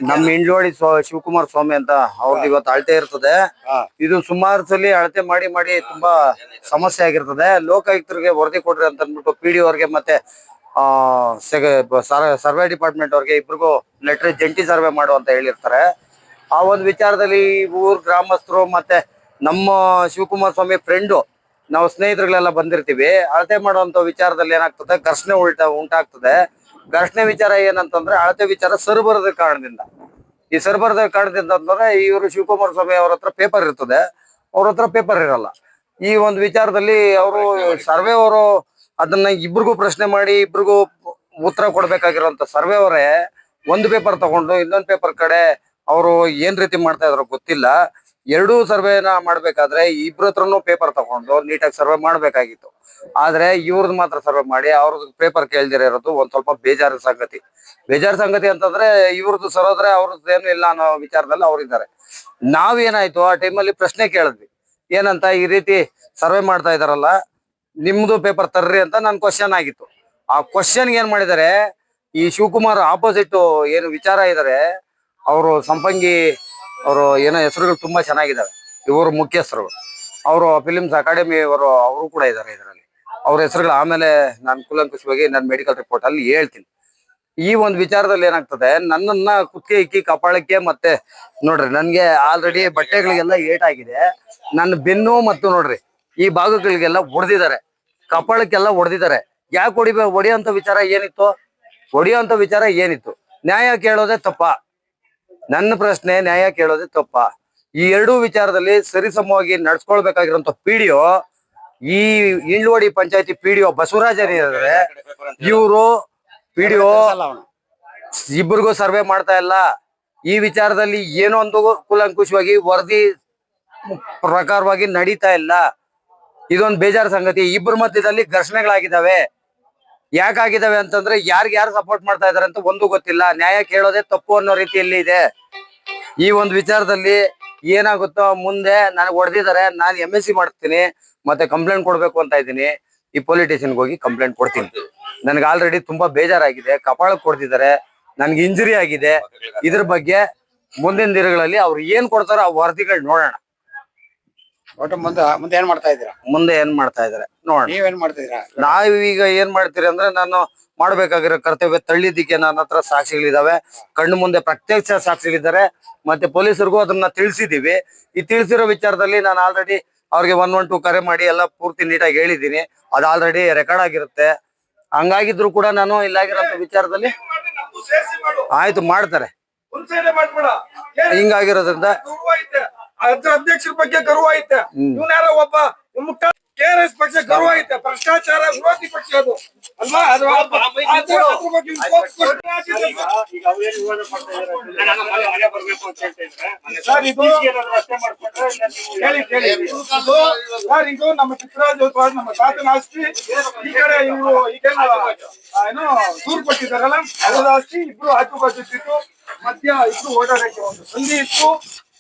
ನಮ್ಮ ಇಂಡ್ಲೋಡಿ ಶಿವಕುಮಾರ್ ಸ್ವಾಮಿ ಅಂತ ಅವ್ರದ್ದು ಇವತ್ತು ಅಳತೆ ಇರ್ತದೆ. ಇದು ಸುಮಾರು ಸಲ ಅಳತೆ ಮಾಡಿ ಮಾಡಿ ತುಂಬಾ ಸಮಸ್ಯೆ ಆಗಿರ್ತದೆ. ಲೋಕಾಯುಕ್ತರಿಗೆ ವರದಿ ಕೊಡ್ರಿ ಅಂತ ಅಂದ್ಬಿಟ್ಟು ಪಿ ಡಿ ಅವ್ರಿಗೆ ಮತ್ತೆ ಸರ್ವೆ ಡಿಪಾರ್ಟ್ಮೆಂಟ್ ಅವ್ರಿಗೆ ಇಬ್ರಿಗೂ ಲೆಟರ್ ಜಂಟಿ ಸರ್ವೆ ಮಾಡು ಅಂತ ಹೇಳಿರ್ತಾರೆ. ಆ ಒಂದು ವಿಚಾರದಲ್ಲಿ ಊರ್ ಗ್ರಾಮಸ್ಥರು ಮತ್ತೆ ನಮ್ಮ ಶಿವಕುಮಾರ್ ಸ್ವಾಮಿ ಫ್ರೆಂಡು ನಾವು ಸ್ನೇಹಿತರುಗಳೆಲ್ಲ ಬಂದಿರ್ತೀವಿ. ಅಳತೆ ಮಾಡುವಂತ ವಿಚಾರದಲ್ಲಿ ಏನಾಗ್ತದೆ, ಘರ್ಷಣೆ ಉಂಟಾಗ್ತದೆ. ಘರ್ಷಣೆ ವಿಚಾರ ಏನಂತಂದ್ರೆ ಅಳತೆ ವಿಚಾರ ಸರಿಬರದ ಕಾರಣದಿಂದ. ಈ ಸರಿಬರದ ಕಾರಣದಿಂದ ಅಂತಂದ್ರೆ ಇವರು ಶಿವಕುಮಾರ್ ಸ್ವಾಮಿ ಅವ್ರ ಹತ್ರ ಪೇಪರ್ ಇರ್ತದೆ, ಅವ್ರ ಹತ್ರ ಪೇಪರ್ ಇರಲ್ಲ. ಈ ಒಂದು ವಿಚಾರದಲ್ಲಿ ಅವರು ಸರ್ವೆ ಅವರು ಅದನ್ನ ಇಬ್ರಿಗೂ ಪ್ರಶ್ನೆ ಮಾಡಿ ಇಬ್ರಿಗೂ ಉತ್ತರ ಕೊಡ್ಬೇಕಾಗಿರುವಂತ ಸರ್ವೆ ಅವರೇ ಒಂದು ಪೇಪರ್ ತಗೊಂಡು ಇನ್ನೊಂದು ಪೇಪರ್ ಕಡೆ ಅವರು ಏನ್ ರೀತಿ ಮಾಡ್ತಾ ಇದ್ರು ಗೊತ್ತಿಲ್ಲ. ಎರಡೂ ಸರ್ವೆನ ಮಾಡ್ಬೇಕಾದ್ರೆ ಇಬ್ರ ಹತ್ರನು ಪೇಪರ್ ತಗೊಂಡು ನೀಟಾಗಿ ಸರ್ವೆ ಮಾಡ್ಬೇಕಾಗಿತ್ತು. ಆದ್ರೆ ಇವ್ರದ್ದು ಮಾತ್ರ ಸರ್ವೆ ಮಾಡಿ ಅವ್ರದ್ದು ಪೇಪರ್ ಕೇಳ್ದಿರ ಇರೋದು ಒಂದ್ ಸ್ವಲ್ಪ ಬೇಜಾರು ಸಂಗತಿ. ಬೇಜಾರು ಸಂಗತಿ ಅಂತಂದ್ರೆ ಇವ್ರದ್ದು ಸರೋದ್ರೆ ಅವ್ರದ್ದು ಏನು ಇಲ್ಲ ಅನ್ನೋ ವಿಚಾರದಲ್ಲಿ ಅವ್ರಿದ್ದಾರೆ. ನಾವೇನಾಯ್ತು ಆ ಟೈಮಲ್ಲಿ ಪ್ರಶ್ನೆ ಕೇಳಿದ್ವಿ, ಏನಂತ ಈ ರೀತಿ ಸರ್ವೆ ಮಾಡ್ತಾ ಇದಾರಲ್ಲ, ನಿಮ್ದು ಪೇಪರ್ ತರ್ರಿ ಅಂತ ನನ್ ಕ್ವಶನ್ ಆಗಿತ್ತು. ಆ ಕ್ವಶನ್ಗೆ ಏನ್ ಮಾಡಿದ್ದಾರೆ, ಈ ಶಿವಕುಮಾರ್ ಆಪೋಸಿಟ್ ಏನು ವಿಚಾರ ಇದಾರೆ ಅವರು ಸಂಪಂಗಿ ಅವರು ಏನೋ ಹೆಸರುಗಳು ತುಂಬಾ ಚೆನ್ನಾಗಿದ್ದಾವೆ. ಇವರು ಮುಖ್ಯಸ್ಥರು, ಅವರು ಫಿಲಿಮ್ಸ್ ಅಕಾಡೆಮಿ ಅವರು ಕೂಡ ಇದ್ದಾರೆ ಇದರಲ್ಲಿ. ಅವ್ರ ಹೆಸರುಗಳು ಆಮೇಲೆ ನಾನು ಕೂಲಂಕುಷವಾಗಿ ನನ್ನ ಮೆಡಿಕಲ್ ರಿಪೋರ್ಟ್ ಅಲ್ಲಿ ಹೇಳ್ತೀನಿ. ಈ ಒಂದು ವಿಚಾರದಲ್ಲಿ ಏನಾಗ್ತದೆ, ನನ್ನನ್ನ ಕುತ್ತಿಗೆ ಇಕ್ಕಿ ಕಪಾಳಕ್ಕೆ ಮತ್ತೆ ನೋಡ್ರಿ ನನ್ಗೆ ಆಲ್ರೆಡಿ ಬಟ್ಟೆಗಳಿಗೆಲ್ಲ ಏಟಾಗಿದೆ. ನನ್ನ ಬೆನ್ನು ಮತ್ತು ನೋಡ್ರಿ ಈ ಭಾಗಗಳಿಗೆಲ್ಲ ಹೊಡೆದಿದ್ದಾರೆ, ಕಪಾಳಕ್ಕೆಲ್ಲ ಹೊಡೆದಿದ್ದಾರೆ. ಯಾಕೆ ಹೊಡಿಯೋಂತ ವಿಚಾರ ಏನಿತ್ತು? ಹೊಡಿಯೋಂತ ವಿಚಾರ ಏನಿತ್ತು? ನ್ಯಾಯ ಕೇಳೋದೇ ತಪ್ಪ? ನನ್ನ ಪ್ರಶ್ನೆ, ನ್ಯಾಯ ಕೇಳೋದೇ ತಪ್ಪ? ಈ ಎರಡೂ ವಿಚಾರದಲ್ಲಿ ಸರಿಸಮವಾಗಿ ನಡ್ಸ್ಕೊಳ್ಬೇಕಾಗಿರುವಂತ ಪಿಡಿಒ, ಈ ಇಂಡ್ಲೋಡಿ ಪಂಚಾಯತಿ ಪಿಡಿಒ ಬಸವರಾಜನ್ ಇದ್ದಾರೆ. ಇವರು ಪಿಡಿಒ ಇಬ್ಬರಿಗೂ ಸರ್ವೆ ಮಾಡ್ತಾ ಇಲ್ಲ. ಈ ವಿಚಾರದಲ್ಲಿ ಏನೋ ಒಂದು ಕೂಲಂಕುಷವಾಗಿ ವರದಿ ಪ್ರಕಾರವಾಗಿ ನಡೀತಾ ಇಲ್ಲ. ಇದೊಂದು ಬೇಜಾರು ಸಂಗತಿ. ಇಬ್ಬರ ಮಧ್ಯದಲ್ಲಿ ಘರ್ಷಣೆಗಳಾಗಿದ್ದಾವೆ. ಯಾಕಾಗಿದ್ದಾವೆ ಅಂತಂದ್ರೆ ಯಾರು ಸಪೋರ್ಟ್ ಮಾಡ್ತಾ ಇದಾರೆ ಅಂತ ಒಂದು ಗೊತ್ತಿಲ್ಲ. ನ್ಯಾಯ ಕೇಳೋದೇ ತಪ್ಪು ಅನ್ನೋ ರೀತಿಯಲ್ಲಿ ಇದೆ. ಈ ಒಂದು ವಿಚಾರದಲ್ಲಿ ಏನಾಗುತ್ತೋ ಮುಂದೆ ನನಗೆ ಹೊಡೆದಿದ್ದಾರೆ, ನಾನು MSc ಮಾಡ್ತೀನಿ ಮತ್ತೆ ಕಂಪ್ಲೇಂಟ್ ಕೊಡ್ಬೇಕು ಅಂತ ಇದ್ದೀನಿ. ಈ ಪೊಲೀಸ್ ಸ್ಟೇಷನ್ಗೆ ಹೋಗಿ ಕಂಪ್ಲೇಂಟ್ ಕೊಡ್ತೀನಿ. ನನ್ಗೆ ಆಲ್ರೆಡಿ ತುಂಬಾ ಬೇಜಾರಾಗಿದೆ, ಕಪಾಳಕ್ಕೆ ಕೊಡ್ತಿದ್ದಾರೆ, ನನ್ಗೆ ಇಂಜುರಿ ಆಗಿದೆ. ಇದ್ರ ಬಗ್ಗೆ ಮುಂದಿನ ದಿನಗಳಲ್ಲಿ ಅವ್ರು ಏನ್ ಕೊಡ್ತಾರೋ ಆ ವರದಿಗಳು ನೋಡೋಣ. ಒಟ್ಟು ಮುಂದೆ ಏನ್ ಮಾಡ್ತಾ ಇದ್ದೀರಾ? ಮುಂದೆ ಏನ್ ಮಾಡ್ತಾ ಇದಾರೆ ನೋಡೋಣ. ನೀವೇನ್ ಮಾಡ್ತಿದ್ದೀರಾ? ನಾವೀಗ ಏನ್ ಮಾಡ್ತೀರಿ ಅಂದ್ರೆ, ನಾನು ಮಾಡ್ಬೇಕಾಗಿರೋ ಕರ್ತವ್ಯ ತಳ್ಳಿದಿಕ್ಕೆ ನನ್ನ ಹತ್ರ ಸಾಕ್ಷಿಗಳಿದಾವೆ, ಕಣ್ಣು ಮುಂದೆ ಪ್ರತ್ಯಕ್ಷ ಸಾಕ್ಷಿಗಳಿದ್ದಾರೆ. ಮತ್ತೆ ಪೊಲೀಸರಿಗೂ ಅದನ್ನ ತಿಳಿಸಿದೀವಿ. ಈ ತಿಳಿಸಿರೋ ವಿಚಾರದಲ್ಲಿ ನಾನು ಆಲ್ರೆಡಿ ಅವ್ರಿಗೆ 112 ಕರೆ ಮಾಡಿ ಎಲ್ಲ ಪೂರ್ತಿ ನೀಟಾಗಿ ಹೇಳಿದ್ದೀನಿ. ಅದು ಆಲ್ರೆಡಿ ರೆಕಾರ್ಡ್ ಆಗಿರುತ್ತೆ. ಹಂಗಾಗಿದ್ರು ಕೂಡ ನಾನು ಇಲ್ಲಾಗಿರೋಂಥ ವಿಚಾರದಲ್ಲಿ ಆಯ್ತು ಮಾಡ್ತಾರೆ. ಹಿಂಗಾಗಿರೋದ್ರಿಂದ ಅಧ್ಯಕ್ಷರ ಬಗ್ಗೆ ಗರ್ವ ಐತೆ. ಇವನ್ಯಾರ ಒಬ್ಬ KRS ಪಕ್ಷ ಗರ್ವ ಐತೆ, ಭ್ರಷ್ಟಾಚಾರ ವಿರೋಧಿ ಪಕ್ಷ ಅದು ಅಲ್ವಾ? ಅದು ಸರ್, ಇದು ನಮ್ಮ ಚಿತ್ರರಾಜ್ ನಮ್ಮ ತಾತನ ಆಸ್ತಿ. ಈ ಕಡೆ ಇವರು ಈಗೇನು ಏನೋ ದೂರ್ ಕೊಟ್ಟಿದ್ದಾರಲ್ಲ, ಅವರ ಆಸ್ತಿ. ಇಬ್ರು ಆಚು ಬಾಜು ಇತ್ತು, ಮಧ್ಯ ಇಬ್ರು ಓಡಾಡಕ್ಕೆ ಒಂದು ಸಂಧಿ ಇತ್ತು.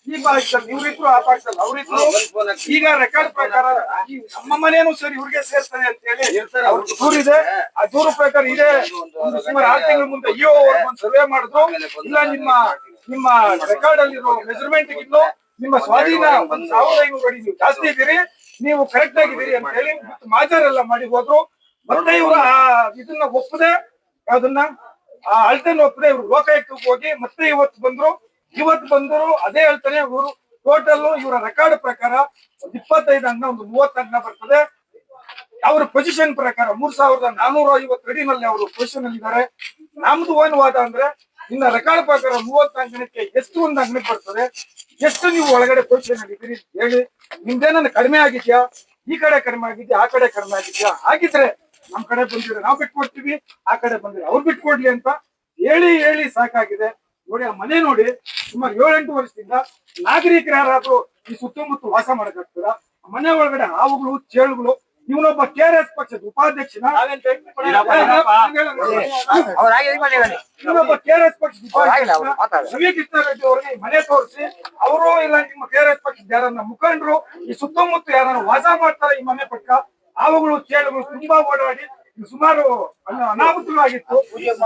ಈ ಭಾಗದಲ್ಲಿ ಇವ್ರಿದ್ರು, ಆ ಭಾಗದಲ್ಲಿ ಅವ್ರಿದ್ರು. ಈಗ ರೆಕಾರ್ಡ್ ಪ್ರಕಾರ ನಮ್ಮ ಮನೇನು ಸರಿ ಇವ್ರಿಗೆ ಸೇರ್ತಾರೆ ಅಂತ ಹೇಳಿ ಅವ್ರ ದೂರ ಇದೆ. ಆ ದೂರ ಪ್ರಕಾರ ಇದೆ. ಸುಮಾರು 6 ತಿಂಗಳ ಮುಂದೆ ಇಒ ಅವ್ರು ಬಂದು ಸರ್ವೆ ಮಾಡಿದ್ರು. ಇಲ್ಲ, ನಿಮ್ಮ ರೆಕಾರ್ಡ್ ಅಲ್ಲಿರೋ ಮೆಜರ್ಮೆಂಟ್ ಇನ್ನು ನಿಮ್ಮ ಸ್ವಾಧೀನ 1500 ಅಡಿ ನೀವು ಜಾಸ್ತಿ ಇದ್ದೀರಿ, ನೀವು ಕರೆಕ್ಟ್ ಆಗಿದ್ದೀರಿ ಅಂತ ಹೇಳಿ ಮಾಜಾರೆಲ್ಲ ಮಾಡಿ ಹೋದ್ರು. ಮತ್ತೆ ಇವರು ಇದನ್ನ ಒಪ್ಪದೆ, ಅದನ್ನ ಅಳತೆನ ಒಪ್ಪದೆ ಇವ್ರು ಲೋಕಾಯುಕ್ತಕ್ಕೆ ಹೋಗಿ ಮತ್ತೆ ಇವತ್ತು ಬಂದರು. ಅದೇ ಹೇಳ್ತಾನೆ, ಇವರು ಟೋಟಲ್ ಇವರ ರೆಕಾರ್ಡ್ ಪ್ರಕಾರ 25 ಅಂಗನ ಒಂದು 30 ಅಂಗನ ಬರ್ತದೆ. ಅವ್ರ ಪೊಸಿಷನ್ ಪ್ರಕಾರ 3450 ಅಡಿನಲ್ಲಿ ಅವರು ಪೊಸಿಷನ್ ಅಲ್ಲಿ ಇದ್ದಾರೆ. ನಮ್ದು ಏನು ವಾದ ಅಂದ್ರೆ, ಇನ್ನ ರೆಕಾರ್ಡ್ ಪ್ರಕಾರ 30 ಅಂಗನಕ್ಕೆ ಎಷ್ಟು ಒಂದು ಅಂಗನಕ್ಕೆ ಬರ್ತದೆ, ಎಷ್ಟು ನೀವು ಒಳಗಡೆ ಪೊಸಿಷನ್ ಆಗಿದ್ದೀರಿ ಹೇಳಿ. ನಿಮ್ದೇನ ಕಡಿಮೆ ಆಗಿದ್ಯಾ? ಈ ಕಡೆ ಕಡಿಮೆ ಆಗಿದ್ಯಾ, ಆ ಕಡೆ ಕಡಿಮೆ ಆಗಿದ್ಯಾ? ಆಗಿದ್ರೆ ನಮ್ ಕಡೆ ಬಂದಿದ್ರೆ ನಾವು ಬಿಟ್ಕೊಡ್ತೀವಿ, ಆ ಕಡೆ ಬಂದಿದ್ರೆ ಅವ್ರು ಬಿಟ್ಕೊಡ್ಲಿ ಅಂತ ಹೇಳಿ ಸಾಕಾಗಿದೆ. ನೋಡಿ, ಆ ಮನೆ ನೋಡಿ, ಸುಮಾರು 7-8 ವರ್ಷದಿಂದ ನಾಗರಿಕರು ಯಾರಾದ್ರೂ ಈ ಸುತ್ತಮುತ್ತ ವಾಸ ಮಾಡಕ್ಕಾಗ್ತದ? ಮನೆ ಒಳಗಡೆ ಹಾವುಗಳು, ಚೇಳುಗಳು. ಇವನೊಬ್ಬ KRS ಪಕ್ಷದ ಉಪಾಧ್ಯಕ್ಷನ, ಇವನೊಬ್ಬ KRS ಪಕ್ಷದ ರವಿ ಕೃಷ್ಣ ರೆಡ್ಡಿ ಅವ್ರಿಗೆ ಮನೆ ತೋರಿಸಿ, ಅವರು ಇಲ್ಲ ನಿಮ್ಮ KRS ಪಕ್ಷದ ಯಾರನ್ನ ಮುಖಂಡರು ಈ ಸುತ್ತಮುತ್ತ ಯಾರನ್ನ ವಾಸ ಮಾಡ್ತಾರೆ ಈ ಮನೆ ಪಕ್ಕ, ಹಾವುಗಳು, ಚೇಳುಗಳು ತುಂಬಾ ಓಡಾಡಿ ಸುಮಾರು ಅನಾಹುತವಾಗಿತ್ತು.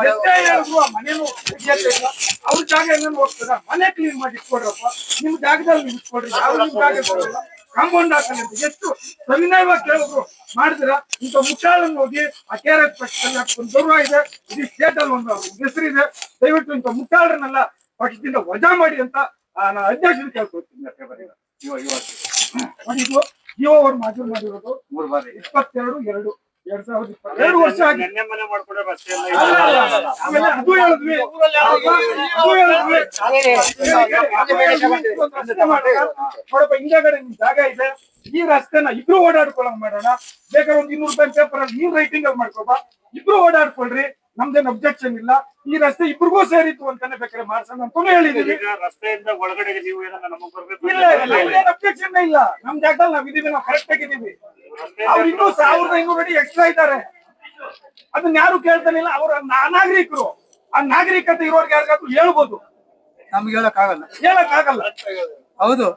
ಎಷ್ಟೇ ಹೇಳಿದ್ರು ಆ ಮನೇನು ತೆಗಿಯಕ್ಕೆ ಇಲ್ಲ. ಅವ್ರ ಜಾಗ ಏನೇನು ಹೋಗ್ತದ, ಮನೆ ಕ್ಲೀನ್ ಮಾಡಿ ಇಟ್ಕೊಡ್ರಪ್ಪ, ನಿಮ್ ಜಾಗದಲ್ಲಿ ನೀವು ಇಟ್ಕೊಡ್ರಿ, ಯಾವ ನಿಮ್ ಜಾಗ ಕೊಡಲ್ಲ, ಕಾಂಪೌಂಡ್ ಹಾಕಲಿ ಅಂತ ಎಷ್ಟು ಸವಿನಯವಾಗಿ ಕೇಳಿದ್ರು ಮಾಡಿದ್ರ. ಇಂಥ ಮುಟ್ಟಾಳನ್ನು ಹೋಗಿ ಆ KRS ಪಕ್ಷದಲ್ಲಿ ಒಂದು ಗೌರವ ಇದೆ, ಇಡೀ ಸ್ಟೇಟ್ ಅಲ್ಲಿ ಒಂದು ಹೆಸರಿದೆ. ದಯವಿಟ್ಟು ಇಂಥ ಮುಟ್ಟಾಳರನ್ನೆಲ್ಲ ಪಕ್ಷದಿಂದ ವಜಾ ಮಾಡಿ ಅಂತ ನಾನು ಅಧ್ಯಕ್ಷರು ಕೇಳ್ಕೊಳ್ತೀನಿ. ಇದು ಜಿಯೋ ಅವರು ಮಂಜೂರು ಮಾಡಿರೋದು 22/2/2022 ವರ್ಷ ಆಗಿದೆ. ಆಮೇಲೆ ಅದು ಹೇಳಿದ್ವಿ, ನೋಡಪ್ಪ ಹಿಂದೆಗಡೆ ನಿಮ್ ಜಾಗ ಇದೆ, ಈ ರಸ್ತೆನ ಇಬ್ರು ಓಡಾಡ್ಕೊಳಂಗ್ ಮಾಡೋಣ. ಬೇಕಾದ್ರೆ ಒಂದು 200 ರೂಪಾಯಿ ಪೇಪರ್ ಅಲ್ಲಿ ನೀನ್ ರೈಟಿಂಗ್ ಅಲ್ಲಿ ಮಾಡ್ಕೊಬ, ಇಬ್ರು ಓಡಾಡ್ಕೊಳ್ರಿ, ನಮ್ದೇನ್ ಅಬ್ಜೆಕ್ಷನ್ ಇಲ್ಲ. ಈ ರಸ್ತೆ ಇಬ್ರಿಗೂ ಸೇರಿತ್ತು ಅಂತಾನೆ ಬೇಕಾದ್ರೆ ಮಾಡ್ಸೋಣ ಅಂತಾನು ಹೇಳಿದೀವಿ. ರಸ್ತೆಯಿಂದ ಒಳಗಡೆಗೆ ನೀವು ಇಲ್ಲ ನಮ್ದೇನ್ ಅಬ್ಜೆಕ್ಷನ್ ಇಲ್ಲ, ನಮ್ ಜಾಗದಲ್ಲಿ ನಾವ್ ಇದೀವಿ, ನಾವು ಕರೆಕ್ಟ್ ಆಗಿದ್ದೀವಿ. ಅವ್ರು ಇನ್ನೂ 1500 ಅಡಿ ಎಕ್ಸ್ಟ್ರಾ ಇದ್ದಾರೆ, ಅದನ್ನ ಯಾರು ಕೇಳ್ತಾನಿಲ್ಲ. ಅವ್ರ ಅನಾಗರಿಕರು, ಆ ನಾಗರಿಕತೆ ಇರೋರ್ಗೆ ಯಾರಿಗಾದ್ರು ಹೇಳ್ಬೋದು, ನಮ್ಗೆ ಹೇಳಕ್ಕಾಗಲ್ಲ. ಹೌದು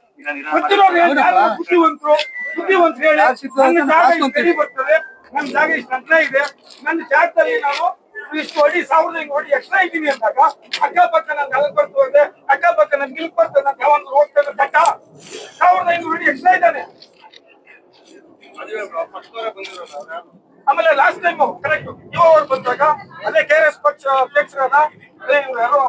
ಬುದ್ಧಿವಂತರು ಹೇಳಿ ನನ್ನ ಜಾಗ ಇಷ್ಟು ಅಡಿ ಬರ್ತದೆ, ನನ್ನ ಜಾಗ ಇಷ್ಟು ಅಂತರ ಇದೆ, ನನ್ನ ಜಾಗದಲ್ಲಿ ನಾನು ಇಷ್ಟು ಅಡಿ 1500 ಅಡಿ ಎಕ್ಸ್ಟ್ರಾ ಇದ್ದೀನಿ ಅಂದಾಗ ಅಕ್ಕಪಕ್ಕ ನನ್ಗೆ ಅಲ್ಲಿ ಬರ್ತದೆ, ಅಕ್ಕಪಕ್ಕ ನನ್ಗೆ ಇಲ್ಲಿ ಬರ್ತದೆ ಅಂತ ಯಾವೊಂದು ಹೋಗ್ತದೆ ಕಟ್ಟ 1500 ಅಡಿ ಎಕ್ಸ್ಟ್ರಾ ಇದ್ದಾನೆ. ಆಮೇಲೆ ಲಾಸ್ಟ್ ಟೈಮ್ ಕರೆಕ್ಟ್ ಇವರು ಬಂದಾಗ ಅದೇ KRS ಪಕ್ಷ ಅಧ್ಯಕ್ಷರಾದ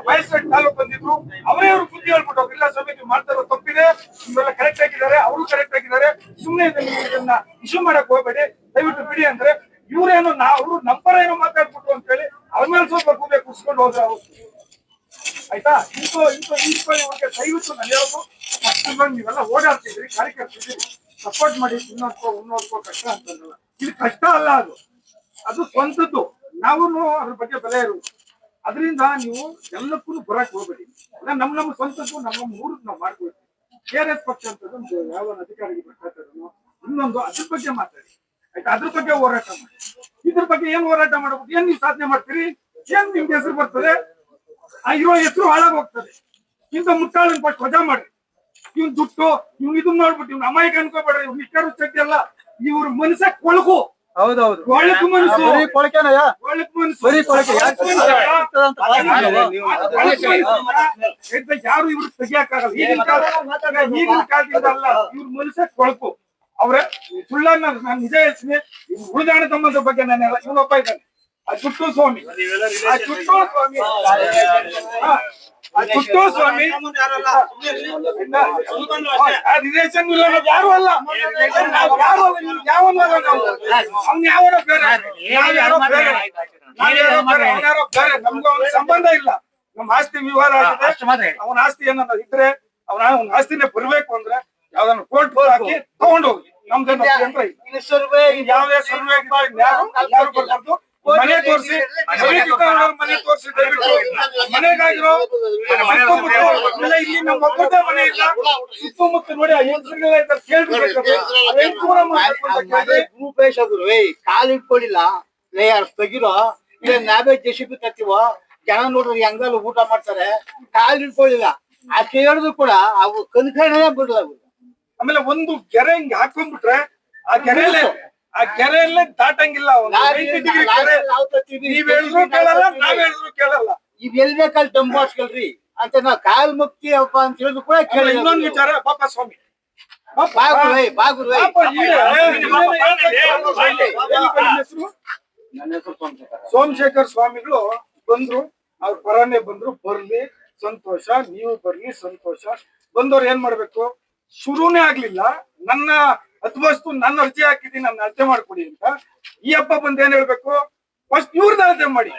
ಮಹೇಶ್ವರ ತಾಲೂಕು ಬಂದಿದ್ರು, ಅವರೇ ಅವರು ಬುದ್ಧಿ ಹೇಳ್ಬಿಟ್ಟು ಇಲ್ಲ ಸಮಿತಿ ಮಾಡ್ತಾ ಇರೋ ತಪ್ಪಿದೆ, ನಿಮ್ಮೆಲ್ಲ ಕರೆಕ್ಟ್ ಆಗಿದ್ದಾರೆ, ಅವರು ಕರೆಕ್ಟ್ ಆಗಿದ್ದಾರೆ, ಸುಮ್ಮನೆ ಇದನ್ನ ಇಶ್ಯೂ ಮಾಡಕ್ ಹೋಗ್ಬೇಡಿ, ದಯವಿಟ್ಟು ಬಿಡಿ ಅಂದ್ರೆ ಇವ್ರೇನು ಅವರು ನಂಬರ್ ಏನೋ ಮಾತಾಡ್ಬಿಟ್ಟು ಅಂತ ಹೇಳಿ ಅವ್ರ ಮೇಲೆ ಸ್ವಲ್ಪ ಕೂಬೆ ಕುಡ್ಸ್ಕೊಂಡು ಹೋದ್ರೆ ಅವ್ರು. ಆಯ್ತಾ, ಇವ್ರಿಗೆ ದಯವಿಟ್ಟು ನಾನು ಹೇಳೋದು, ನೀವೆಲ್ಲ ಓಡಾಡ್ತಿದ್ರಿ, ಕಾರ್ಯಕರ್ತಿದ್ರಿ, ಸಪೋರ್ಟ್ ಮಾಡಿ, ಉನ್ನೋದ್ಕೋ ಕಷ್ಟ ಅಂತಂದಲ್ಲ. ಇದು ಕಷ್ಟ ಅಲ್ಲ, ಅದು ಸ್ವಂತದ್ದು, ನಾವು ಅದ್ರ ಬಗ್ಗೆ ಬೆಲೆ ಇರುವುದು. ಅದರಿಂದ ನೀವು ಎಲ್ಲಕ್ಕೂ ಬರಕ್ ಹೋಗ್ಬೇಡಿ. ನಮ್ಮ ಸ್ವಂತದ್ದು ನಮ್ಮ ಊರಿಗೆ ನಾವು ಮಾಡ್ಕೊಳ್ತೀವಿ. KRS ಪಕ್ಷ ಅಂತದ್ದು ಯಾವ ಅಧಿಕಾರಿಗೆ ಬರ್ತಾರೋ ಇನ್ನೊಂದು ಅದ್ರ ಬಗ್ಗೆ ಮಾತಾಡಿ, ಆಯ್ತಾ, ಅದ್ರ ಬಗ್ಗೆ ಹೋರಾಟ ಮಾಡಿ. ಇದ್ರ ಬಗ್ಗೆ ಏನ್ ಹೋರಾಟ ಮಾಡ್ಬೇಕು, ಏನ್ ನೀವು ಸಾಧನೆ ಮಾಡ್ತೀರಿ, ಏನ್ ನಿಮ್ಗೆ ಹೆಸರು ಬರ್ತದೆ, ಆ ಇರೋ ಹೆಸರು ಹಾಳಾಗ್ ಹೋಗ್ತದೆ. ಇಂಥ ಮುಟ್ಟಾಳನ್ ಫಸ್ಟ್ ವಜಾ ಮಾಡಿ. ಇವ್ನ್ ದುಡ್ಡು ಇವ್ನು ಇದನ್ನ ನೋಡ್ಬಿಟ್ಟು ಇವ್ನ ಅಮಾಯಕ ಅನ್ಕೋಬೇಡ್ರಿ, ಇವ್ನ ಇಷ್ಟರು ಚಟ್ಟಿ ಅಲ್ಲ, ಇವ್ರ ಮನಸ್ಸ ಕೊಳಕು. ಹೌದೌದು, ಒಳಕು ಮನಸ್ಸು, ಒಳಕು ಮನಸ್ಸು ಯಾರು ಇವ್ರು ತೆಗಿಯಕ್ಕಾಗಲ್ಲ. ಈಗಿನ ಕಾಲದಿಂದ ಅಲ್ಲ, ಇವ್ರ ಮನಸ್ಸ ಕೊಳಕು. ಅವ್ರ ಸುಳ್ಳ ನಾನು ನಿಜ ಹೇಳ್ತೀನಿ. ಉಳಿದಾಣ ಸಂಬಂಧ ಬಗ್ಗೆ ನಾನು ಇವನೊಬ್ಬ ಇದ್ದಾನೆ, ಆ ಚುಟ್ಟು ಸ್ವಾಮಿ, ಆ ಚುಟ್ಟು ಸ್ವಾಮಿ, ರಿಲೇಷನ್ ಯಾರು ಅಲ್ಲ, ಯಾವನೋ ಬೇರೆ, ಯಾರೋ ಬೇರೆ, ನಮ್ಗೆ ಅವ್ನ ಸಂಬಂಧ ಇಲ್ಲ. ನಮ್ ಆಸ್ತಿ ವಿವಹಾರ ಆಗಿದೆ, ಅವನ ಆಸ್ತಿ ಏನಾದ್ರು ಇದ್ರೆ ಅವನ ಆಸ್ತಿನೇ ಬರ್ಬೇಕು ಅಂದ್ರೆ ಯಾವ್ದನ್ನ ಕೋರ್ಟ್ ಹಾಕಿ ತಗೊಂಡು ಹೋಗಿ, ನಮ್ದೇನು ಅಂದ್ರೆ ಯಾವ್ದೇ ಸರ್ವೆ ಯಾರು ಬರ್ಬಾರ್ದು. ಮನೆ ತೋರಿಸಿ, ಮನೆ ತೋರಿಸಿ, ಮನೆಗಾಗಿರೋ ಇಲ್ಲ, ಇಲ್ಲಿ ನಮ್ಮ ಒಬ್ಬರದೇ ಮನೆ ಇಲ್ಲ, ಸುತ್ತಮುತ್ತ ನೋಡಿ ಭೂಪೇಶ ಗುರು ಕಾಲು ಇಟ್ಕೊಂಡಿಲ್ಲ ತೆಗಿರೋ ಇಲ್ಲ, ನಾವೇ JCB ತರ್ತೀವೋ, ಜನ ನೋಡ್ರಿ ಹೆಂಗಲ್ಲ ಊಟ ಮಾಡ್ತಾರೆ, ಕಾಲು ಇಟ್ಕೊಳ್ಳಿಲ್ಲ. ಆ ಕೇಳಿದ್ರು ಕೂಡ ಅವು ಕನ್ಕಣೆ ಬಿಡಲ್ಲ. ಆಮೇಲೆ ಒಂದು ಕೆರೆ ಹಿಂಗ್ ಹಾಕೊಂಡ್ಬಿಟ್ರೆ ಆ ಕೆರೆಯಲ್ಲೇ ದಾಟಂಗಿಲ್ಲ. ನೀವ್ ಹೇಳಿದ್ರು ಕೇಳಲ್ಲ, ನಾವ್ ಹೇಳಿದ್ರು ಕೇಳಲ್ಲ. ಇವ್ ಎಲ್ ಬೇಕಲ್ಲಿ ತಂಬಾಸ್ಕಲ್ರಿ ಅಂತ ನಾವ್ ಕಾಲ್ ಮುಕ್ತಿ ಅಪ್ಪ ಅಂತ ಹೇಳಿದ್ರು ಕೂಡ ಕೇಳಿ. ಇನ್ನೊಂದು ವಿಚಾರ, ಪಾಪ ಸ್ವಾಮಿ ಸೋಮಶೇಖರ್ ಸ್ವಾಮಿಗಳು ಬಂದ್ರು, ಅವ್ರ ಪರನೇ ಬಂದ್ರು, ಬರ್ಲಿ ಸಂತೋಷ, ನೀವು ಬರ್ಲಿ ಸಂತೋಷ. ಬಂದವ್ರು ಏನ್ ಮಾಡ್ಬೇಕು, ಶುರುನೇ ಆಗ್ಲಿಲ್ಲ, ನನ್ನ ಅದ್ವಸ್ತು ನನ್ನ ಅರ್ಜಿ ಹಾಕಿದ್ದೀನಿ, ನನ್ನ ಅರ್ಜಿ ಮಾಡ್ಕೊಡಿ ಅಂತ. ಈ ಹಬ್ಬ ಬಂದ್ ಏನ್ ಹೇಳ್ಬೇಕು, ಫಸ್ಟ್ ಇವ್ರದ್ದು ಅರ್ಜಿ ಮಾಡಿ,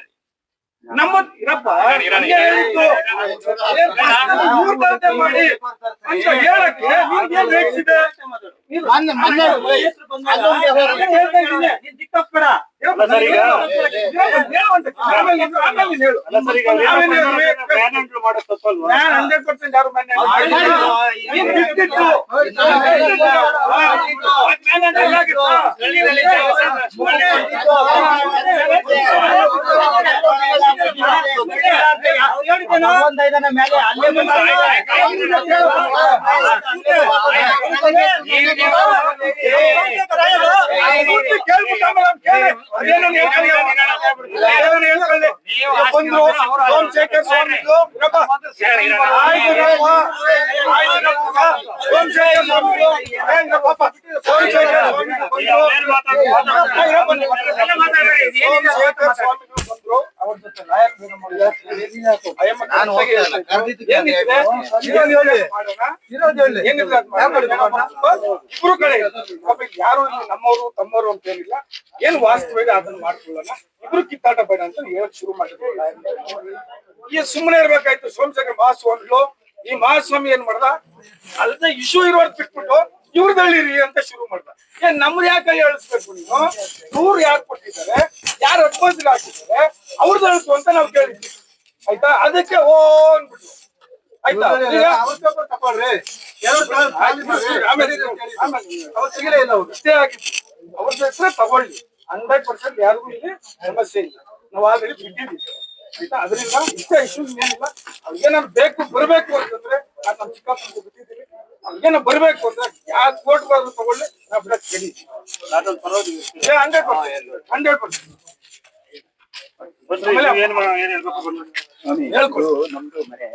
ನಮ್ಮ ಇರಪ್ಪ ಹೇಳಿದ್ದು ಇವ್ರದ್ದು ಅರ್ಜಿ ಮಾಡಿ ಅಂತ ಹೇಳಕ್ಕೆ ನಿಮ್ಗೇನ್ ರೇಟ್ಸಿದೆ? ಅದೇನೋ ಹೇಳ್ಕೊಳ್ಳಿ ಅದೇನೋ ಹೇಳ್ಕೊಳ್ಳಿ ಬಂದ್ರು ಸೋಮಶೇಖರ್ ಸ್ವಾಮಿಗಳು ಇರಪ್ಪ. ಆಯ್ತು ರಪ್ಪ. ಆಯ್ತು ರಪ್ಪ. ಸೋಮಶೇಖರ್ ಸ್ವಾಮಿಗಳು ಹೆಂಗಪ್ಪ ಸೋಮಶೇಖರ್ ಸ್ವಾಮಿಗಳು ಬಂದ್ರು ಸೋಮಶೇಖರ್ ಸ್ವಾಮಿಗಳು ಬಂದ್ರು ಅವ್ರ ಜೊತೆ ಲಾಯರ್ ಬೇರೆ ಮಾಡಿದ್ರು ಇಬ್ರು ಕಡೆ ಯಾರು ಇಲ್ಲಿ ನಮ್ಮವರು ತಮ್ಮವರು ಅಂತ ಏನಿಲ್ಲ ಏನ್ ವಾಸ್ತವ ಇದೆ ಅದನ್ನ ಮಾಡ್ಕೊಳ್ಳೋಣ ಇಬ್ರು ಕಿತ್ತಾಟ ಬೇಡ ಅಂತ ಹೇಳಕ್ ಶುರು ಮಾಡಿದ್ರು ಈ ಸುಮ್ಮನೆ ಇರ್ಬೇಕಾಯ್ತು ಸೋಮಶೇಖರ್ ಮಹಾಸ್ವಾಮಿಗಳು ಈ ಮಹಾಸ್ವಾಮಿ ಏನ್ ಮಾಡ್ದ ಅಲ್ಲದೆ ಇಶ್ಯೂ ಇರೋದ್ ಬಿಟ್ಬಿಟ್ಟು ಇವ್ರದಳ್ಳಿರಿ ಅಂತ ಶುರು ಮಾಡ್ದ ಏನ್ ನಮ್ದು ಯಾಕೆ ಹೇಳಿಸ್ಬೇಕು ನೀವು ಇವ್ರು ಯಾರು ಕೊಟ್ಟಿದ್ದಾರೆ ಯಾರು ಅಡ್ವಾನ್ಸ್ ಹಾಕಿದ್ದಾರೆ ಅವ್ರದ್ದು ಅಳಿಸು ಅಂತ ನಾವು ಕೇಳಿದ್ವಿ ಆಯ್ತಾ ಅದಕ್ಕೆ ಓ ಅನ್ಬಿಟ್ಟು ಆಯ್ತಾ ತಗೊಳ್ರಿ ಸಿಗಲೇ ಇಲ್ಲ ಅವ್ರು ಇಷ್ಟೇ ಆಗಿತ್ತು ಅವ್ರದ್ದು ಹೆಸರೇ ತಗೊಳ್ಳಿ 100% ಯಾರಿಗೂ ಇಲ್ಲಿ ಸಮಸ್ಯೆ ಇಲ್ಲ ನಾವು ಆಲ್ರೆಡಿ ಬಿಟ್ಟಿದ್ದೀವಿ ಆಯ್ತಾ ಅದರಿಂದ ಇಷ್ಟ ಇಶ್ಯೂ ಏನಿಲ್ಲ ಅವ್ರಿಗೇನಾದ್ರು ಬೇಕು ಬರ್ಬೇಕು ಅಂತಂದ್ರೆ ನಮ್ಮ ಚಿಕ್ಕಪ್ಪನಿಗೆ ಬಿಟ್ಟಿದ್ದೀವಿ ಅವ್ರಿಗೇನ ಬರ್ಬೇಕು ಅಂದ್ರೆ ಯಾರು ಕೋರ್ಟ್ ಬಾರ್ದು ತಗೊಳ್ಳಿ ನಾವು ಬಿಡಕ್ ರೆಡಿ 100% ಹೇಳ್ಕೊಡು ನಮ್ದು ಮನೆ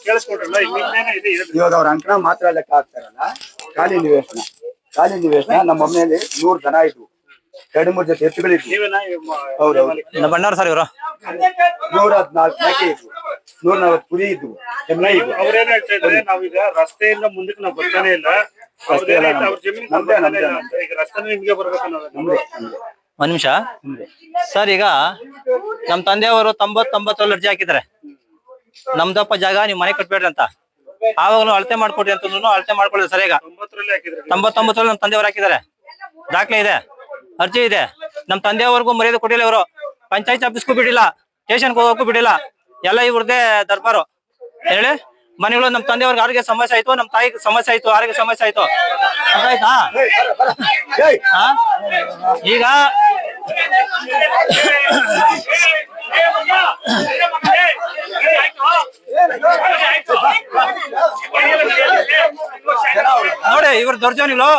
ಕೇಳಿಸ್ಕೊಟ್ರಲ್ಲ ಇವಾಗ ಅವ್ರ ಅಂಕಣ ಮಾತ್ರ ಲೆಕ್ಕ ಹಾಕ್ತಾರಲ್ಲ ಖಾಲಿ ನಿವೇಶನ ನಮ್ಮ ಮನೆಯಲ್ಲಿ 100 ದನ ಇದ್ವು 2-3 ಜೊತೆ ಎತ್ತುಗಳಿದ್ವು ಹೌದೌದು ನಮ್ಮ ಅಣ್ಣವ್ರು ಸರ್ ಇವರು 114 ಮೇಕೆ ಇದ್ವು 140 ಕುರಿ ಇದ್ವು ಎಮ್ಮೆ ಇದ್ವು ಅವ್ರೇನ್ ಹೇಳ್ತಾ ಇದಾರೆ ನಾವೀಗ ರಸ್ತೆಯಿಂದ ಮುಂದಕ್ಕೆ ನಾವು ಬರ್ತಾನೆ ಇಲ್ಲ ಅವ್ರ ಜಮೀನು ಈಗ ರಸ್ತೆ ನಿಮ್ಗೆ ಬರ್ಬೇಕು ಅನ್ನೋದು ನಮ್ದೇ ಒಂದ್ ನಿಮಿಷ ಸರ್. ಈಗ ನಮ್ ತಂದೆಯವರು 90-90 ಅರ್ಜಿ ಹಾಕಿದ್ದಾರೆ ನಮ್ದಪ್ಪ ಜಾಗ ನೀವ್ ಮನೆ ಕಟ್ಬೇಡ್ರಿ ಅಂತ. ಆವಾಗಲೂ ಅಳತೆ ಮಾಡ್ಕೊಡ್ರಿ ಅಂತಂದ್ರು ಅಳತೆ ಮಾಡ್ಕೊಳ್ಳಿ ಸರ್. ಈಗ 90ರಲ್ಲಿ ಹಾಕಿದ್ರೆ 99 ನಮ್ ತಂದೆಯವರು ಹಾಕಿದ್ದಾರೆ, ದಾಖಲೆ ಇದೆ, ಅರ್ಜಿ ಇದೆ. ನಮ್ ತಂದೆಯವರೆಗೂ ಮರ್ಯಾದೆ ಕೊಟ್ಟಿಲ್ಲ ಇವರು. ಪಂಚಾಯತ್ ಆಫೀಸ್ಗೂ ಬಿಡಿಲ್ಲ, ಸ್ಟೇಷನ್ಗೆ ಹೋಗೋಕ್ಕೂ ಬಿಡಿಲ್ಲ. ಎಲ್ಲ ಇವ್ರದೇ ದರ್ಬಾರು ಹೇಳಿ. ಮನೆಗಳು ನಮ್ ತಂದೆಯವ್ರಿಗೆ ಆರೋಗ್ಯ ಸಮಸ್ಯೆ ಆಯ್ತು, ನಮ್ ತಾಯಿಗೆ ಸಮಸ್ಯೆ ಆಯ್ತು, ಆರೋಗ್ಯ ಸಮಸ್ಯೆ ಆಯ್ತು. ಅರ್ಥ ಆಯ್ತಾ? ಈಗ ನೋಡಿ ಇವ್ರ ದೌರ್ಜನ್ಯಗಳು.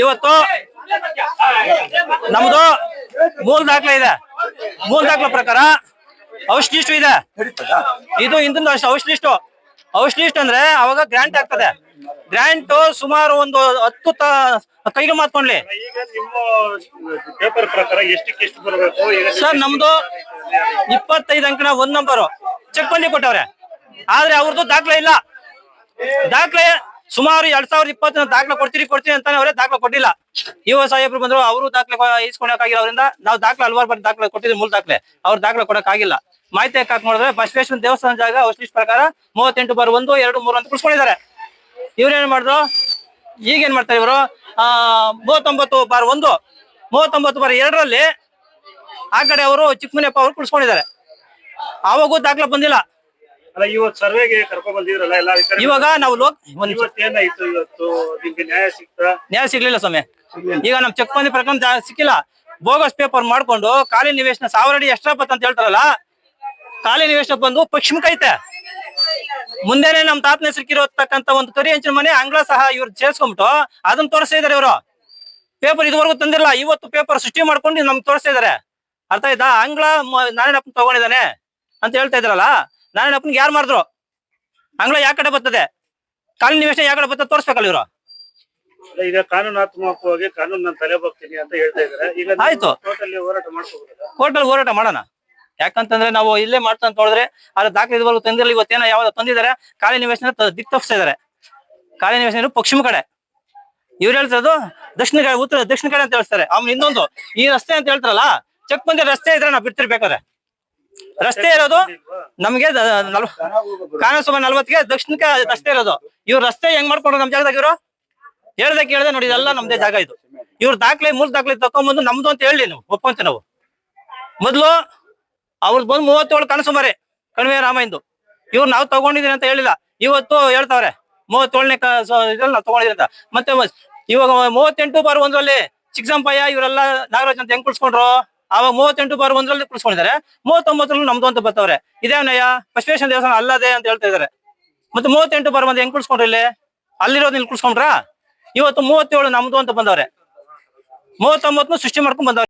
ಇವತ್ತು ನಮ್ದು ಮೂಲ ದಾಖಲೆ ಇದೆ. ಮೂಲ ದಾಖಲೆ ಪ್ರಕಾರ ಔಷ್ ಲಿಸ್ಟ್ ಇದೆ. ಇದು ಹಿಂದಿನ ಔಷ್ ಲಿಸ್ಟ್ ಅಂದ್ರೆ ಅವಾಗ ಗ್ರಾಂಟ್ ಆಗ್ತದೆ. ಗ್ರಾಂಟ್ ಸುಮಾರು ಒಂದು 10 ಕೈಗೆ ಮಾತ್ಕೊಂಡ್ಲಿ. ಈಗ ನಿಮ್ಮ ಪೇಪರ್ ಪ್ರಕಾರ ಎಷ್ಟು ಬರಬೇಕು ಸರ್ ನಮ್ದು 25 ಅಂಕಣ 1 ನಂಬರು ಚೆಕ್ ಬಂದಿ ಕೊಟ್ಟವ್ರೆ. ಆದ್ರೆ ಅವ್ರದ್ದು ದಾಖಲೆ ಇಲ್ಲ. ದಾಖಲೆ ಸುಮಾರು 2020 ದಾಖಲೆ ಕೊಡ್ತೀನಿ ಅಂತಾನೆ ಅವರೇ ದಾಖಲೆ ಕೊಟ್ಟಿಲ್ಲ. ಇವ ಸಾಹೇಬ್ರು ಬಂದ್ರು, ಅವರು ದಾಖಲೆ ಇಸ್ಕೊಳಕಾಗಿಲ್ಲ. ಅವರಿಂದ ನಾವು ದಾಖಲೆ ಹಲವಾರು ಬಾರಿ ದಾಖಲೆ ಕೊಟ್ಟಿದ್ವಿ, ಮೂಲ ದಾಖಲೆ. ಅವ್ರ ದಾಖಲೆ ಕೊಡಕ್ಕಾಗಿಲ್ಲ. ಮಾಹಿತಿ ಹಾಕಿ ನೋಡಿದ್ರೆ ಬಸವೇಶ್ವರ ದೇವಸ್ಥಾನ ಜಾಗ ಔಷ್ ಲಿಸ್ಟ್ ಪ್ರಕಾರ 38/1, 2, 3 ಅಂತ ಕುಡ್ಸ್ಕೊಂಡಿದ್ದಾರೆ. ಇವ್ರೇನ್ ಮಾಡಿದ್ರು, ಈಗೇನ್ ಮಾಡ್ತಾರೆ ಇವರು 39/1, 39/2ರಲ್ಲಿ ಆ ಕಡೆ ಅವರು ಚಿಕ್ಕಮನೆಯಪ್ಪ ಅವ್ರು ಕುಡ್ಸ್ಕೊಂಡಿದ್ದಾರೆ. ಆವಾಗೂ ದಾಖಲೆ ಬಂದಿಲ್ಲ. ಅಲ್ಲ ಇವತ್ತು ಸರ್ವೆಗೆ ಕರ್ಕೊಂಡ್ ಬಂದಿದ್ರಲ್ಲ ಎಲ್ಲ ಇವಾಗ ನಾವು ಇವತ್ತೇನಾಯ್ತು? ಇವತ್ತು ನಿಮ್ಗೆ ನ್ಯಾಯ ಸಿಗ್ಲಿಲ್ಲ ಸ್ವಾಮಿ. ಈಗ ನಮ್ ಚೆಕ್ ಬಂದಿ ಪ್ರಕರಣ ಸಿಕ್ಕಿಲ್ಲ. ಬೋಗಸ್ ಪೇಪರ್ ಮಾಡ್ಕೊಂಡು ಖಾಲಿ ನಿವೇಶನ 1000 ಅಡಿ ಎಷ್ಟ್ರಪತ್ ಅಂತ ಹೇಳ್ತಾರಲ್ಲ, ಖಾಲಿ ನಿವೇಶನ ಬಂದು ಪಶ್ಚಿಮಕ್ ಐತೆ. ಮುಂದೆನೆ ನಮ್ ತಾತನ ಹೆಸರಿಗಿರತಕ್ಕಂತ ಒಂದು ಕರಿ ಹಂಚಿನ ಮನೆ ಅಂಗಳ ಸಹ ಇವ್ರು ಸೇರ್ಸ್ಕೊಂಡ್ಬಿಟ್ಟು ಅದನ್ನ ತೋರಿಸ್ತಾ ಇದಾರೆ. ಇವರು ಪೇಪರ್ ಇದುವರೆಗೂ ತಂದಿಲ್ಲ. ಇವತ್ತು ಪೇಪರ್ ಸೃಷ್ಟಿ ಮಾಡ್ಕೊಂಡು ನಮ್ಗೆ ತೋರಿಸ್ತಾ ಇದಾರೆ. ಅರ್ಥ ಆಯ್ತಾ? ಅಂಗಳ ನಾರಾಯಣಪ್ಪನ ತಗೊಂಡಿದ್ದಾನೆ ಅಂತ ಹೇಳ್ತಾ ಇದ್ರಲ್ಲ, ನಾರಾಯಣಪ್ಪನ್ಗೆ ಯಾರು ಮಾಡಿದ್ರು? ಅಂಗಳ ಯಾವ ಕಡೆ ಬರ್ತದೆ, ಖಾಲಿ ನಿವೇಶನ ಯಾವ ಕಡೆ ಬರ್ತದೆ ತೋರಿಸ್ಬೇಕಲ್ಲ ಇವರು. ಈಗ ಕಾನೂನಾತ್ಮಕವಾಗಿ ಕಾನೂನು ನಾನು ತಲೆ ಹೋಗ್ತೀನಿ ಅಂತ ಹೇಳ್ತಾ ಇದಾರೆ. ಈಗ ಆಯ್ತು, ಕೋರ್ಟಲ್ಲಿ ಹೋರಾಟ ಮಾಡ್ಕೋಬಹುದು. ಕೋರ್ಟಲ್ಲಿ ಹೋರಾಟ ಮಾಡೋಣ. ಯಾಕಂತಂದ್ರೆ ನಾವು ಇಲ್ಲೇ ಮಾಡ್ತಾ ಅಂತ ಹೇಳಿದ್ರೆ ಅದ್ರ ದಾಖಲೆ ಇದುವರೆಗೂ ತಂದಿರಲ್ಲ. ಇವತ್ತೇನೋ ಯಾವ್ದು ತಂದಿದ್ದಾರೆ, ಖಾಲಿ ನಿವೇಶನ ದಿಕ್ ತಪ್ಪಿಸ್ತಾ ಇದಾರೆ. ಖಾಲಿ ನಿವೇಶನ ಪಶ್ಚಿಮ ಕಡೆ, ಇವ್ರು ಹೇಳ್ತಿರೋದು ದಕ್ಷಿಣ ಕಡೆ, ದಕ್ಷಿಣ ಕಡೆ ಅಂತ ಹೇಳ್ತಾರೆ. ಆಮೇಲೆ ಇನ್ನೊಂದು ಈ ರಸ್ತೆ ಅಂತ ಹೇಳ್ತಾರಲ್ಲ, ಚೆಕ್ ಬಂದಿ ರಸ್ತೆ ಇದ್ರೆ ನಾವು ಬಿಡ್ತಿರ್ಬೇಕಾದ್ರೆ. ರಸ್ತೆ ಇರೋದು ನಮ್ಗೆ ಕಾನೂನು 40ಗೆ ದಕ್ಷಿಣಕ್ಕೆ ರಸ್ತೆ ಇರೋದು. ಇವ್ರು ರಸ್ತೆ ಹೆಂಗ್ ಮಾಡ್ಕೊಂಡ್ರು ನಮ್ ಜಾಗದಾಗ? ಇವರು ಹೇಳ್ದೆ ನೋಡಿ, ಇದೆಲ್ಲ ನಮ್ದೇ ಜಾಗ ಇದು. ಇವ್ರ ದಾಖಲೆ ಮೂಲ ದಾಖಲೆ ತಕೊಂಡ್ಬಂದು ನಮ್ದು ಅಂತ ಹೇಳಿ ನಾವು ಒಪ್ಪಂತ. ನಾವು ಮೊದ್ಲು ಅವ್ರದ್ದು ಬಂದು 37 ಕನಸುಮಾರಿ ಕಣಿವೆ ರಾಮಾಯಣದು. ಇವ್ರು ನಾವು ತಗೊಂಡಿದೀನಿ ಅಂತ ಹೇಳಿಲ್ಲ, ಇವತ್ತು ಹೇಳ್ತಾವ್ರೆ 37ನೇ ಇದ್ರಲ್ಲಿ ನಾವು ತಗೊಂಡಿದೀನಿ ಅಂತ. ಮತ್ತೆ ಇವಾಗ 38/1ರಲ್ಲಿ ಚಿಕ್ಕಸಂಪಯ್ಯ ಇವರೆಲ್ಲ ನಾಗರಾಜ್ ಅಂತ ಹೆಂಗ್ ಕುಳ್ಸ್ಕೊಂಡ್ರು? ಅವಾಗ 38/1ರಲ್ಲಿ ಕುಳ್ಸ್ಕೊಂಡಿದ್ದಾರೆ. 39ರಲ್ಲಿ ನಮ್ದು ಅಂತ ಬರ್ತವ್ರೆ. ಇದೇ ನಯ ಬಸವೇಶ್ವರ ದೇವಸ್ಥಾನ ಅಲ್ಲದೆ ಅಂತ ಹೇಳ್ತಾ ಇದಾರೆ. ಮತ್ತೆ 38 ಬರಬಂದು ಹೆಂಗ್ ಕುಳ್ಸ್ಕೊಂಡ್ರಿ ಇಲ್ಲಿ? ಅಲ್ಲಿರೋದ್ ಇಲ್ಲಿ ಕುಳ್ಸ್ಕೊಂಡ್ರಾ? ಇವತ್ತು 37 ನಮ್ದು ಅಂತ ಬಂದವ್ರೆ, 39 ಸೃಷ್ಟಿ ಮಾಡ್ಕೊಂಡ್ ಬಂದವ್ರೆ.